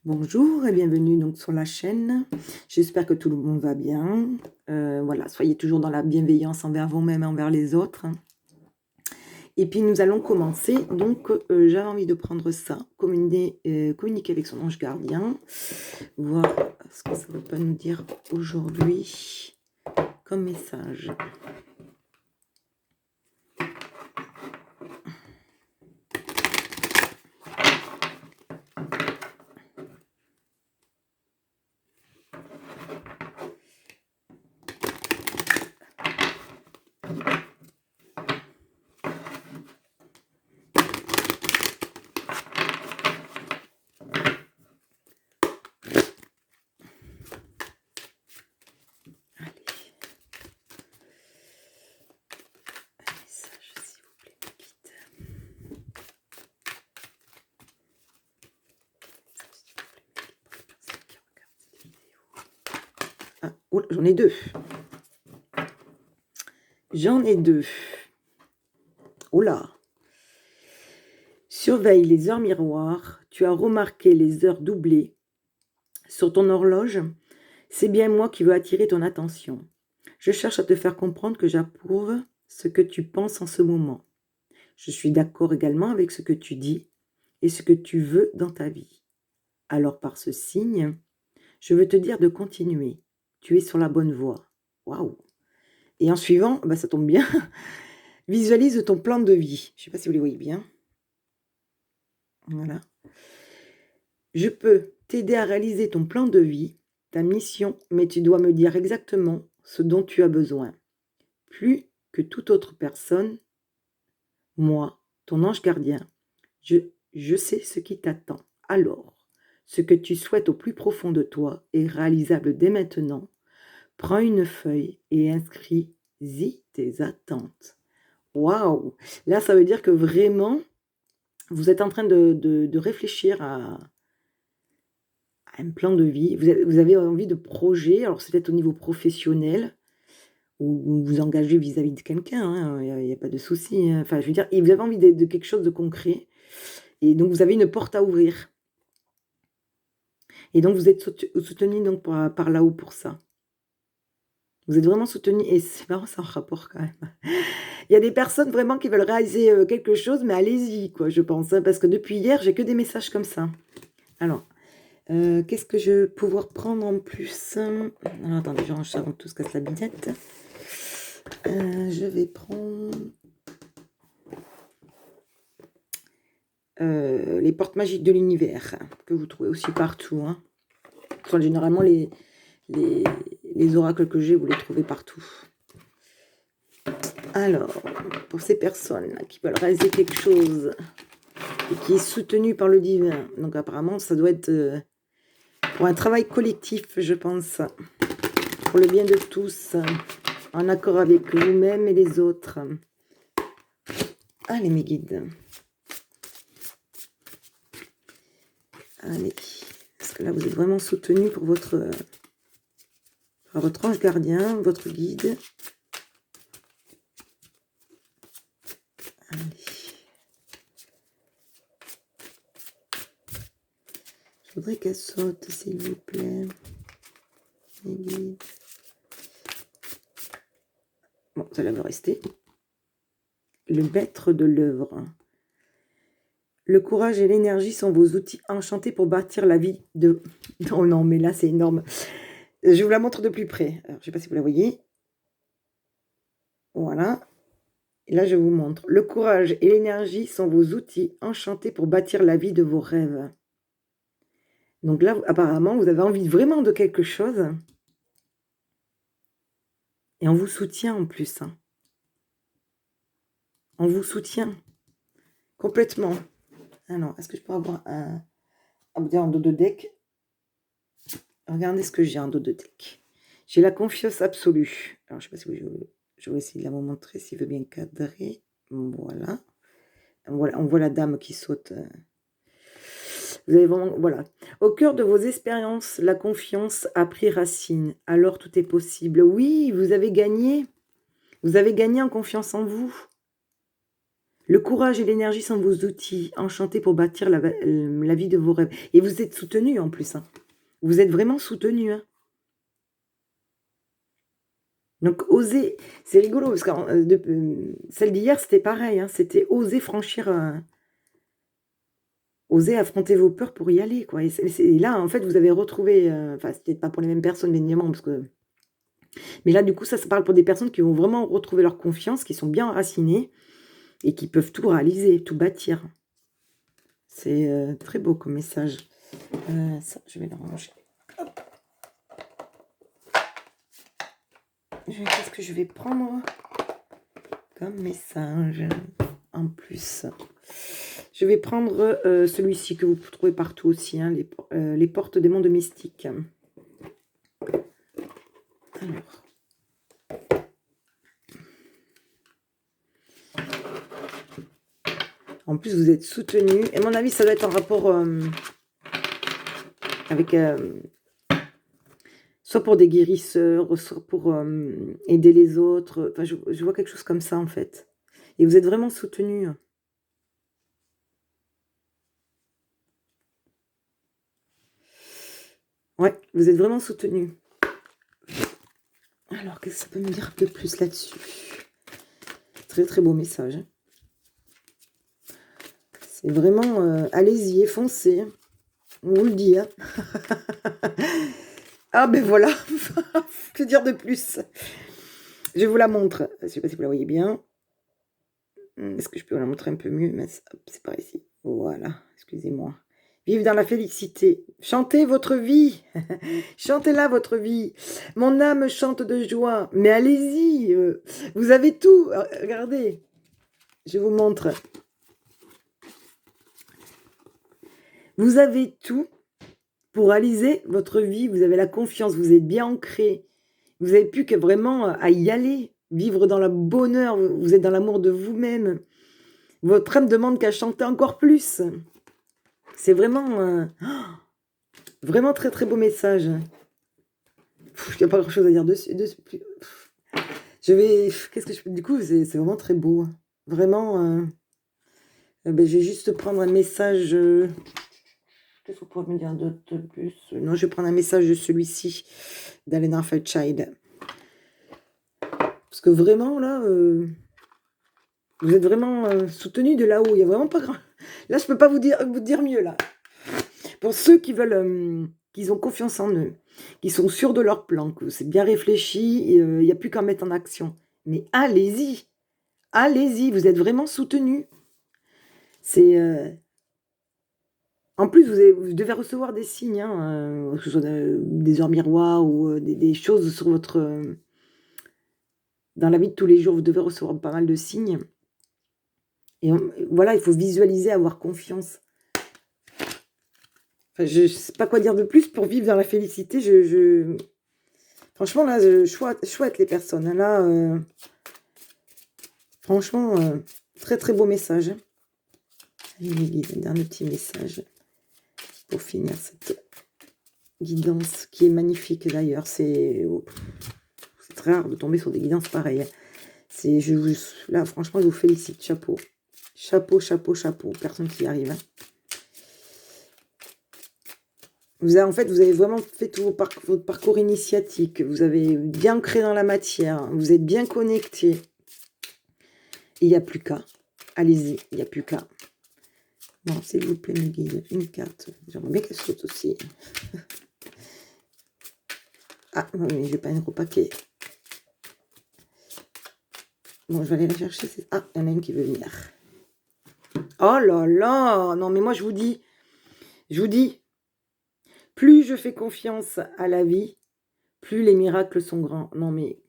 Bonjour et bienvenue donc sur la chaîne. J'espère que tout le monde va bien. Voilà, soyez toujours dans la bienveillance envers vous-même et envers les autres. Et puis nous allons commencer. Donc j'avais envie de prendre ça, communiquer avec son ange gardien, voir ce que ça ne va pas nous dire aujourd'hui comme message. Oh, j'en ai deux. J'en ai deux. Oh là. Surveille les heures miroirs. Tu as remarqué les heures doublées sur ton horloge. C'est bien moi qui veux attirer ton attention. Je cherche à te faire comprendre que j'approuve ce que tu penses en ce moment. Je suis d'accord également avec ce que tu dis et ce que tu veux dans ta vie. Alors par ce signe, je veux te dire de continuer. Tu es sur la bonne voie. Waouh! Et en suivant, ça tombe bien, visualise ton plan de vie. Je ne sais pas si vous les voyez bien. Voilà. Je peux t'aider à réaliser ton plan de vie, ta mission, mais tu dois me dire exactement ce dont tu as besoin. Plus que toute autre personne, moi, ton ange gardien, je sais ce qui t'attend. Alors, ce que tu souhaites au plus profond de toi est réalisable dès maintenant. Prends une feuille et inscris-y tes attentes. Waouh! Là, ça veut dire que vraiment, vous êtes en train de réfléchir à un plan de vie. Vous avez envie de projets, alors c'est peut-être au niveau professionnel, ou vous engagez vis-à-vis de quelqu'un, hein, il y a pas de souci, hein. Enfin, je veux dire, et vous avez envie de quelque chose de concret et donc vous avez une porte à ouvrir et donc vous êtes soutenu donc par là-haut pour ça. Vous êtes vraiment soutenu et c'est marrant, c'est un rapport quand même. Il y a des personnes vraiment qui veulent réaliser, quelque chose, mais allez-y quoi, je pense, hein, parce que depuis hier, j'ai que des messages comme ça. Alors, qu'est-ce que je vais pouvoir prendre en plus? Alors attendez, je range ça avant que tout se casse la binette. Je vais prendre les portes magiques de l'univers, que vous trouvez aussi partout, hein. Enfin, généralement, les oracles que j'ai, vous les trouvez partout. Alors, pour ces personnes qui veulent réaliser quelque chose et qui est soutenu par le divin, donc apparemment, ça doit être pour un travail collectif, je pense, pour le bien de tous, en accord avec vous-même et les autres. Allez, mes guides. Allez, parce que là, vous êtes vraiment soutenu pour par votre ange gardien, votre guide. Allez. Je voudrais qu'elle saute, s'il vous plaît. Les guides. Bon, ça va rester. Le maître de l'œuvre. Le courage et l'énergie sont vos outils enchantés pour bâtir la vie de... Oh non, mais là, c'est énorme. Je vous la montre de plus près. Alors, je ne sais pas si vous la voyez. Voilà. Et là, je vous montre. Le courage et l'énergie sont vos outils enchantés pour bâtir la vie de vos rêves. Donc là, apparemment, vous avez envie vraiment de quelque chose. Et on vous soutient en plus. Hein. On vous soutient complètement. Alors, est-ce que je peux avoir un dos de deck? Regardez ce que j'ai en dos de deck. J'ai la confiance absolue. Alors, je ne sais pas si je vais essayer de la vous montrer s'il veut bien cadrer. Voilà. On voit la dame qui saute. Vous avez vraiment, voilà. Au cœur de vos expériences, la confiance a pris racine. Alors tout est possible. Oui, vous avez gagné. Vous avez gagné en confiance en vous. Le courage et l'énergie sont vos outils, enchantés pour bâtir la vie de vos rêves. Et vous êtes soutenu en plus, hein. Vous êtes vraiment soutenu, hein. Donc oser, c'est rigolo parce que celle d'hier, c'était pareil, hein, c'était oser franchir, oser affronter vos peurs pour y aller, quoi. Et là, en fait, vous avez retrouvé, enfin, c'est peut-être pas pour les mêmes personnes, bien évidemment, parce que mais là, du coup, ça parle pour des personnes qui ont vraiment retrouvé leur confiance, qui sont bien enracinées et qui peuvent tout réaliser, tout bâtir. C'est, très beau comme message. Ça, je vais le ranger. Hop. Qu'est-ce que je vais prendre comme message en plus? Je vais prendre celui-ci que vous trouvez partout aussi, hein, les portes des mondes mystiques. Alors. En plus, vous êtes soutenu. Et à mon avis, ça doit être en rapport avec... soit pour des guérisseurs, soit pour aider les autres. Enfin, je vois quelque chose comme ça, en fait. Et vous êtes vraiment soutenu. Ouais, vous êtes vraiment soutenu. Alors, qu'est-ce que ça peut me dire de plus là-dessus? Très, très beau message. C'est vraiment... allez-y, foncez. On vous le dit, hein. Ah, ben voilà. Que dire de plus? Je vous la montre. Je ne sais pas si vous la voyez bien. Est-ce que je peux vous la montrer un peu mieux? C'est par ici. Voilà, excusez-moi. Vive dans la félicité. Chantez votre vie. Chantez-la, votre vie. Mon âme chante de joie. Mais allez-y. Vous avez tout. Regardez. Je vous montre. Vous avez tout pour réaliser votre vie. Vous avez la confiance. Vous êtes bien ancré. Vous n'avez plus que vraiment à y aller. Vivre dans le bonheur. Vous êtes dans l'amour de vous-même. Votre âme demande qu'à chanter encore plus. C'est vraiment... vraiment très très beau message. Il n'y a pas grand chose à dire dessus. Je vais... Qu'est-ce que je peux... Du coup, c'est vraiment très beau. Vraiment... ben, je vais juste prendre un message... Qu'est-ce que vous pouvez me dire de plus? Non, je vais prendre un message de celui-ci, d'Alena Fairchild. Parce que vraiment, là... vous êtes vraiment soutenu de là-haut. Il n'y a vraiment pas grand... Là, je ne peux pas vous dire mieux, là. Pour ceux qui veulent... qu'ils ont confiance en eux, qui sont sûrs de leur plan, que c'est bien réfléchi, il n'y a plus qu'à mettre en action. Mais allez-y, allez-y, vous êtes vraiment soutenus. C'est... En plus, vous devez recevoir des signes, hein, que ce soit des heures miroirs ou des choses sur votre... dans la vie de tous les jours, vous devez recevoir pas mal de signes. Et voilà, il faut visualiser, avoir confiance. Enfin, je ne sais pas quoi dire de plus pour vivre dans la félicité. Franchement, là, chouette les personnes. Là, franchement, très très beau message. Un dernier petit message pour finir cette guidance qui est magnifique d'ailleurs. C'est très rare de tomber sur des guidances pareilles. Là, franchement, je vous félicite. Chapeau. Chapeau, chapeau, chapeau. Personne qui y arrive. Hein. En fait, vous avez vraiment fait tout votre parcours initiatique. Vous avez bien créé dans la matière. Vous êtes bien connecté. Il n'y a plus qu'à. Allez-y, il n'y a plus qu'à. Bon, s'il vous plaît, mes guides, une carte. J'aimerais bien qu'elle saute aussi. Ah, mais je vais pas un gros paquet. Bon, je vais aller la chercher. Ah, il y en a une qui veut venir. Oh là là. Non, mais moi, je vous dis, plus je fais confiance à la vie, plus les miracles sont grands. Non, mais...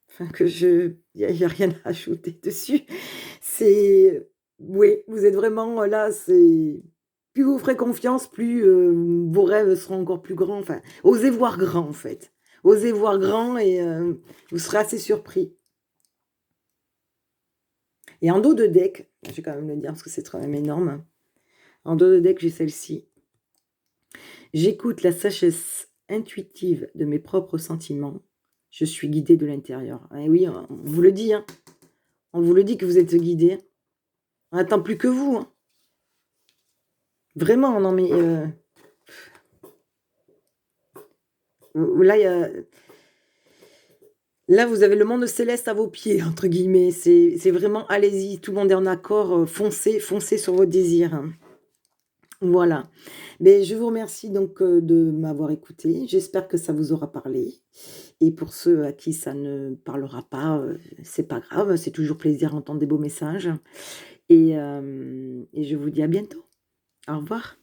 Enfin, il n'y a rien à ajouter dessus. C'est... Oui, vous êtes vraiment là, c'est... Plus vous ferez confiance, plus vos rêves seront encore plus grands. Enfin, osez voir grand, en fait. Osez voir grand et vous serez assez surpris. Et en dos de deck, je vais quand même le dire parce que c'est quand même énorme. En dos de deck, j'ai celle-ci. J'écoute la sagesse intuitive de mes propres sentiments. Je suis guidée de l'intérieur. Et oui, on vous le dit, hein. On vous le dit que vous êtes guidé. On attend plus que vous, hein. Vraiment, non mais, là, il y a là, vous avez le monde céleste à vos pieds, entre guillemets. C'est vraiment allez-y, tout le monde est en accord, foncez, foncez sur vos désirs, hein. Voilà. Mais je vous remercie donc, de m'avoir écouté. J'espère que ça vous aura parlé et pour ceux à qui ça ne parlera pas, c'est pas grave, c'est toujours plaisir d'entendre des beaux messages et je vous dis à bientôt. Au revoir.